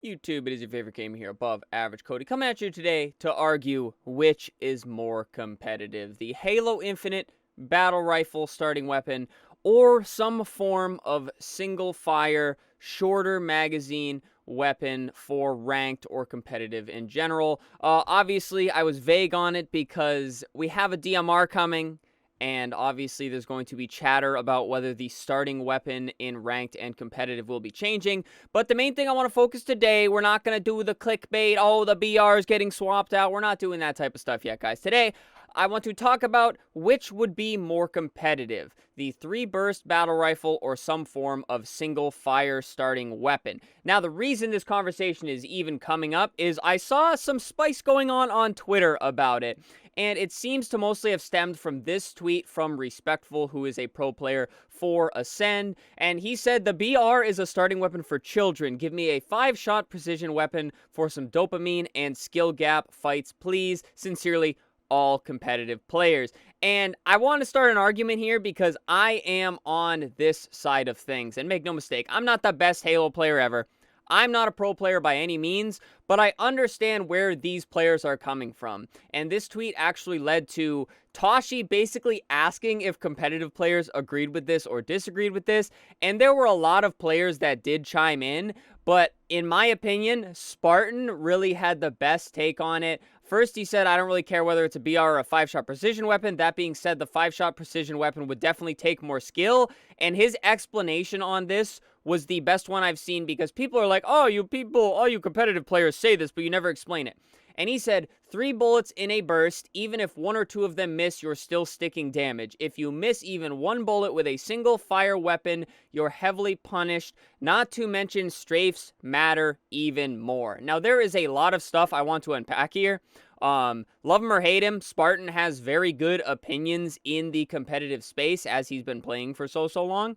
YouTube, it is your favorite gamer here, above average Cody, coming at you today to argue which is more competitive, the Halo Infinite battle rifle starting weapon or some form of single fire, shorter magazine weapon for ranked or competitive in general. Obviously, I was vague on it because we have a DMR coming. And obviously, there's going to be chatter about whether the starting weapon in ranked and competitive will be changing. But the main thing I want to focus today, we're not going to do the clickbait, oh, the BR is getting swapped out. We're not doing that type of stuff yet, guys. Today, I want to talk about which would be more competitive, the 3-burst battle rifle or some form of single fire starting weapon. Now, the reason this conversation is even coming up is I saw some spice going on Twitter about it. And it seems to mostly have stemmed from this tweet from Respectful, who is a pro player for Ascend. And he said, the BR is a starting weapon for children. Give me a 5-shot precision weapon for some dopamine and skill gap fights, please. Sincerely, all competitive players. And I want to start an argument here because I am on this side of things. And make no mistake, I'm not the best Halo player ever. I'm not a pro player by any means, but I understand where these players are coming from. And this tweet actually led to Toshi basically asking if competitive players agreed with this or disagreed with this. And there were a lot of players that did chime in, but in my opinion, Spartan really had the best take on it. First, he said, I don't really care whether it's a BR or a 5-shot precision weapon. That being said, the 5-shot precision weapon would definitely take more skill. And his explanation on this was the best one I've seen because people are like, oh, you competitive players say this, but you never explain it. And he said, 3 bullets in a burst, even if 1 or 2 of them miss, you're still sticking damage. If you miss even 1 bullet with a single fire weapon, you're heavily punished. Not to mention strafes matter even more. Now, there is a lot of stuff I want to unpack here. Love him or hate him, Spartan has very good opinions in the competitive space as he's been playing for so long.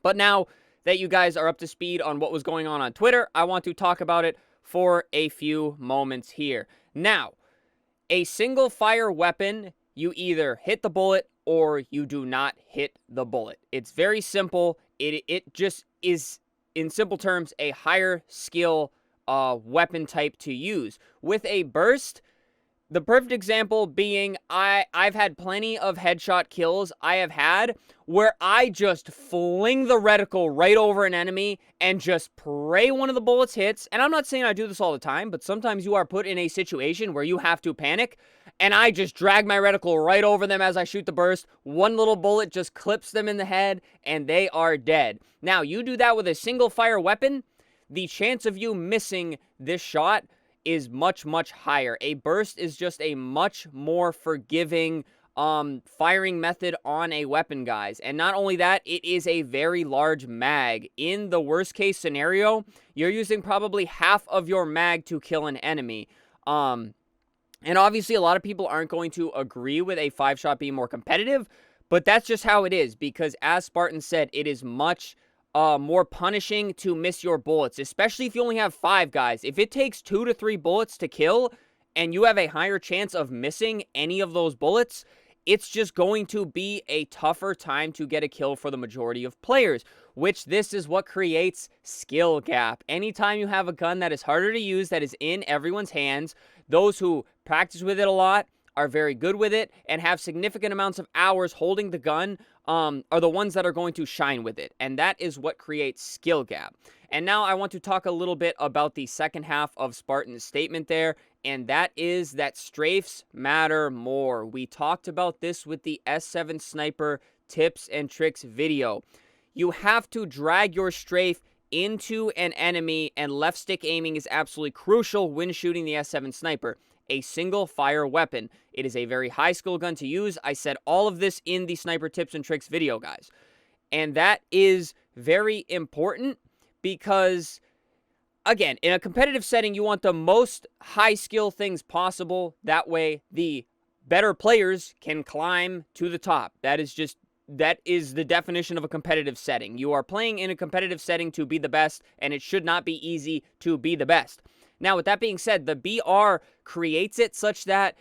But now that you guys are up to speed on what was going on Twitter, I want to talk about it for a few moments here. Now, a single fire weapon, you either hit the bullet or you do not hit the bullet. It's very simple. It just is, in simple terms, a higher skill weapon type to use. With a burst, the perfect example being I've had plenty of headshot kills I have had where I just fling the reticle right over an enemy and just pray one of the bullets hits. And I'm not saying I do this all the time, but sometimes you are put in a situation where you have to panic, and I just drag my reticle right over them as I shoot the burst. One little bullet just clips them in the head, and they are dead. Now, you do that with a single fire weapon, the chance of you missing this shot is much higher. A burst is just a much more forgiving firing method on a weapon, guys. And not only that, it is a very large mag. In the worst case scenario, you're using probably half of your mag to kill an enemy. And obviously a lot of people aren't going to agree with a 5-shot being more competitive, but that's just how it is, because as Spartan said, it is much more punishing to miss your bullets, especially if you only have 5 guys. If it takes 2 to 3 bullets to kill and you have a higher chance of missing any of those bullets, it's just going to be a tougher time to get a kill for the majority of players, which this is what creates skill gap. Anytime you have a gun that is harder to use, that is in everyone's hands, those who practice with it a lot, are very good with it, and have significant amounts of hours holding the gun are the ones that are going to shine with it. And that is what creates skill gap. And now I want to talk a little bit about the second half of Spartan's statement there, and that is that strafes matter more. We talked about this with the S7 Sniper tips and tricks video. You have to drag your strafe into an enemy, and left stick aiming is absolutely crucial when shooting the S7 Sniper. A single fire weapon. It is a very high skill gun to use. I said all of this in the sniper tips and tricks video, guys. And that is very important because, again, in a competitive setting, you want the most high skill things possible. That way, the better players can climb to the top. That is the definition of a competitive setting. You are playing in a competitive setting to be the best, and it should not be easy to be the best. Now, with that being said, the BR creates it such that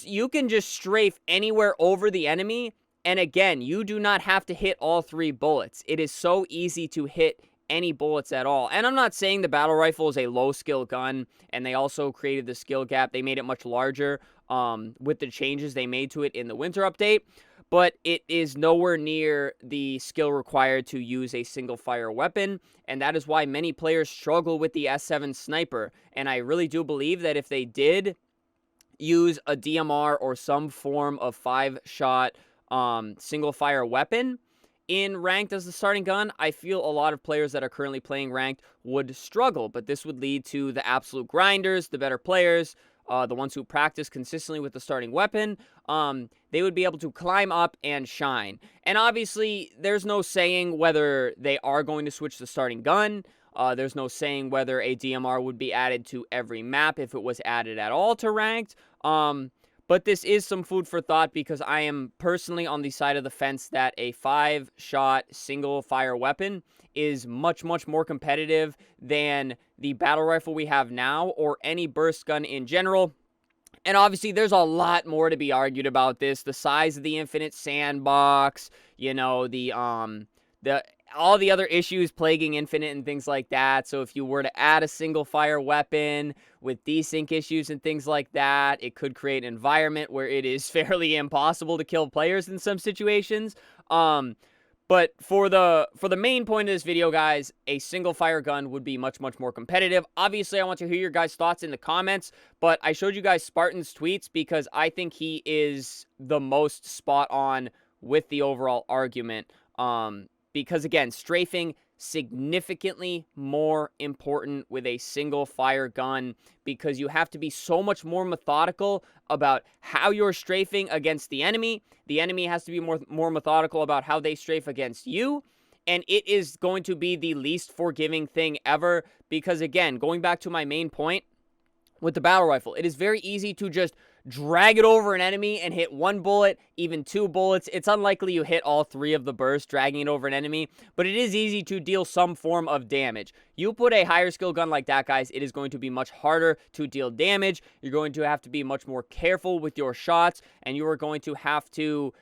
you can just strafe anywhere over the enemy, and again, you do not have to hit all 3 bullets. It is so easy to hit any bullets at all. And I'm not saying the battle rifle is a low skill gun, and they also created the skill gap. They made it much larger with the changes they made to it in the winter update, but it is nowhere near the skill required to use a single fire weapon, and that is why many players struggle with the S7 sniper. And I really do believe that if they did use a DMR or some form of 5-shot single fire weapon in ranked as the starting gun, I feel a lot of players that are currently playing ranked would struggle, but this would lead to the absolute grinders, the better players, the ones who practice consistently with the starting weapon. They would be able to climb up and shine. And obviously, there's no saying whether they are going to switch the starting gun. There's no saying whether a DMR would be added to every map if it was added at all to ranked. But this is some food for thought, because I am personally on the side of the fence that a 5-shot single fire weapon is much, much more competitive than the battle rifle we have now, or any burst gun in general. And obviously, there's a lot more to be argued about this. The size of the infinite sandbox, you know, the all the other issues plaguing Infinite and things like that. So if you were to add a single fire weapon with desync issues and things like that, it could create an environment where it is fairly impossible to kill players in some situations. But for the main point of this video, guys, a single fire gun would be much, much more competitive. Obviously, I want to hear your guys' thoughts in the comments, but I showed you guys Spartan's tweets because I think he is the most spot on with the overall argument. Because again, strafing significantly more important with a single fire gun, because you have to be so much more methodical about how you're strafing against the enemy. The enemy has to be more methodical about how they strafe against you. And it is going to be the least forgiving thing ever, because again, going back to my main point with the battle rifle, it is very easy to just drag it over an enemy and hit 1 bullet, even 2 bullets. It's unlikely you hit all 3 of the bursts dragging it over an enemy, but it is easy to deal some form of damage. You put a higher skill gun like that, guys, it is going to be much harder to deal damage. You're going to have to be much more careful with your shots, and you are going to have to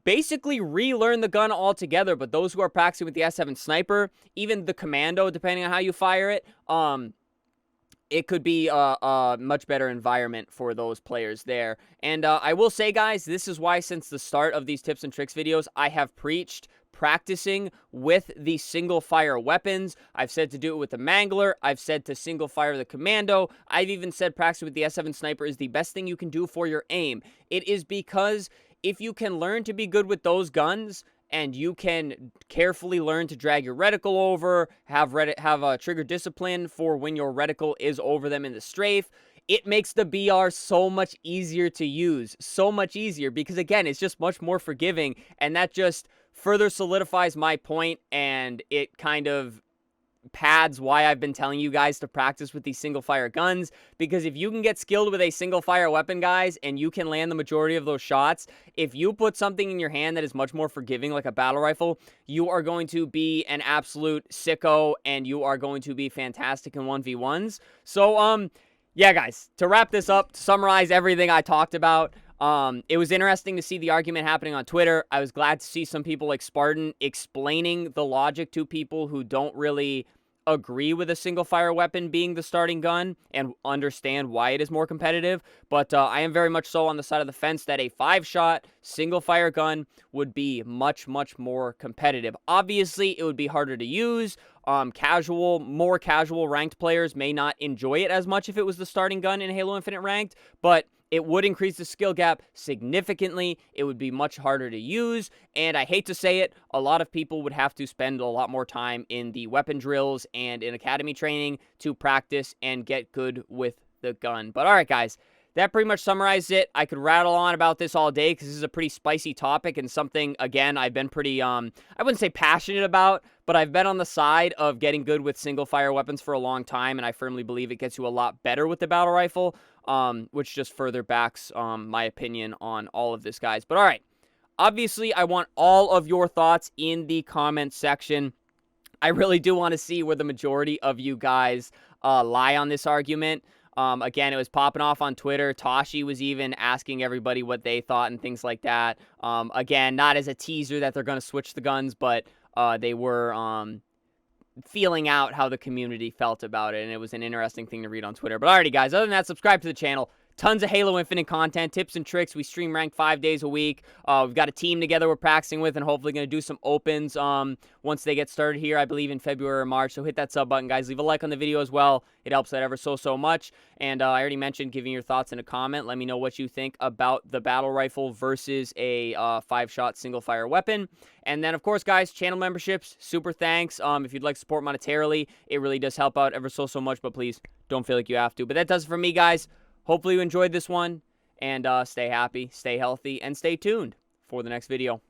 basically relearn the gun altogether. But those who are practicing with the S7 sniper, even the commando, depending on how you fire it, it could be a much better environment for those players there. And I will say, guys, this is why since the start of these tips and tricks videos, I have preached practicing with the single fire weapons. I've said to do it with the Mangler. I've said to single fire the commando. I've even said practicing with the S7 sniper is the best thing you can do for your aim. It is because if you can learn to be good with those guns, and you can carefully learn to drag your reticle over, have a trigger discipline for when your reticle is over them in the strafe, it makes the BR so much easier to use. So much easier, because again, it's just much more forgiving, and that just further solidifies my point, and it kind of pads why I've been telling you guys to practice with these single fire guns. Because if you can get skilled with a single fire weapon, guys, and you can land the majority of those shots, if you put something in your hand that is much more forgiving, like a battle rifle, you are going to be an absolute sicko, and you are going to be fantastic in 1v1s. So yeah, guys, to wrap this up, to summarize everything I talked about, it was interesting to see the argument happening on Twitter. I was glad to see some people like Spartan explaining the logic to people who don't really agree with a single fire weapon being the starting gun and understand why it is more competitive. But I am very much so on the side of the fence that a 5-shot single fire gun would be much, much more competitive. Obviously, it would be harder to use. More casual ranked players may not enjoy it as much if it was the starting gun in Halo Infinite ranked, but it would increase the skill gap significantly. It would be much harder to use, and I hate to say it, a lot of people would have to spend a lot more time in the weapon drills and in academy training to practice and get good with the gun. But alright, guys, that pretty much summarizes it. I could rattle on about this all day because this is a pretty spicy topic and something, again, I've been pretty, I wouldn't say passionate about, but I've been on the side of getting good with single fire weapons for a long time, and I firmly believe it gets you a lot better with the battle rifle, which just further backs my opinion on all of this, guys. But alright, obviously, I want all of your thoughts in the comment section. I really do want to see where the majority of you guys lie on this argument. Again, it was popping off on Twitter. Toshi was even asking everybody what they thought and things like that. Again, not as a teaser that they're going to switch the guns, but they were feeling out how the community felt about it, and it was an interesting thing to read on Twitter. But alrighty, guys, other than that, subscribe to the channel. Tons of Halo Infinite content, tips and tricks. We stream ranked 5 days a week. We've got a team together we're practicing with, and hopefully going to do some opens once they get started here, I believe in February or March. So hit that sub button, guys. Leave a like on the video as well. It helps out ever so much. And I already mentioned giving your thoughts in a comment. Let me know what you think about the battle rifle versus a 5-shot single-fire weapon. And then, of course, guys, channel memberships, super thanks. If you'd like to support monetarily, it really does help out ever so much. But please, don't feel like you have to. But that does it for me, guys. Hopefully you enjoyed this one, and stay happy, stay healthy, and stay tuned for the next video.